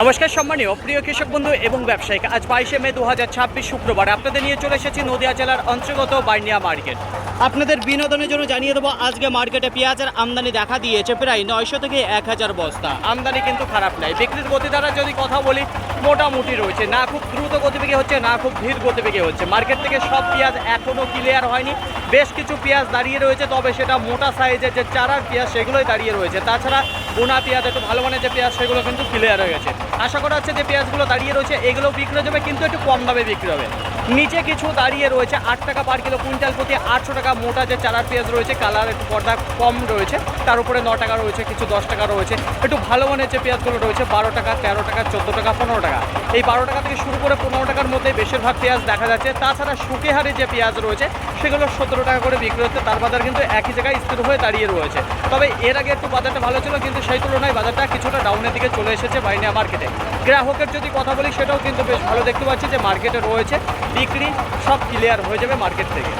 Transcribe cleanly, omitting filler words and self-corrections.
নমস্কার সম্মানীয় প্রিয় কৃষক বন্ধু এবং ব্যবসায়িক, আজ 22শে মে 2026 শুক্রবার আপনাদের নিয়ে চলে এসেছি নদিয়া জেলার অন্তর্গত বাইনিয়া মার্কেট। আপনাদের বিনোদনের জন্য জানিয়ে দেবো আজকে মার্কেটে পেঁয়াজের আমদানি দেখা দিয়েছে প্রায় 900 থেকে 1000 বস্তা। আমদানি কিন্তু খারাপ নাই। বিক্রির গতি দ্বারা যদি কথা বলি মোটামুটি রয়েছে, না খুব দ্রুত গতিবেগে হচ্ছে না খুব ধীর গতিবেগে হচ্ছে। মার্কেট থেকে সব পেঁয়াজ এখনও ক্লিয়ার হয়নি, বেশ কিছু পেঁয়াজ দাঁড়িয়ে রয়েছে, তবে সেটা মোটা সাইজের যে চারার পেঁয়াজ সেগুলোই দাঁড়িয়ে রয়েছে। তাছাড়া বোনা পেঁয়াজ একটু ভালো মানের যে পেঁয়াজ সেগুলো কিন্তু ক্লিয়ার হয়ে গেছে। আশা করা হচ্ছে যে পেঁয়াজগুলো দাঁড়িয়ে রয়েছে এগুলো বিক্রি হয়ে যাবে, কিন্তু একটু কম দামে বিক্রি হবে। নিচে কিছু দাঁড়িয়ে রয়েছে 8 টাকা পার কিলো, কুইন্টাল প্রতি 800 টাকা মোটা যে চারার পেঁয়াজ রয়েছে, কালার একটু পর্দা কম রয়েছে, তার উপরে 9 টাকা রয়েছে, কিছু 10 টাকা রয়েছে। একটু ভালো মানের যে পেঁয়াজগুলো রয়েছে 12 টাকা, 13 টাকা, 14 টাকা, 15 টাকা। এই 12 টাকা থেকে শুরু করে 15 টাকার মধ্যে বেশিরভাগ পেঁয়াজ দেখা যাচ্ছে। তাছাড়া শুকে হারে যে পেঁয়াজ রয়েছে সেগুলো 17 টাকা করে বিক্রি হচ্ছে। তার বাজার কিন্তু একই জায়গায় স্থির হয়ে দাঁড়িয়ে রয়েছে। তবে এর আগে একটু বাজারটা ভালো ছিল, কিন্তু সেই তুলনায় বাজারটা কিছুটা ডাউনের দিকে চলে এসেছে বাইনিয়া মার্কেটে। গ্রাহকের যদি কথা বলি সেটাও কিন্তু বেশ ভালো দেখতে পাচ্ছি যে মার্কেটে রয়েছে, বিক্রি সব ক্লিয়ার হয়ে যাবে মার্কেট থেকে।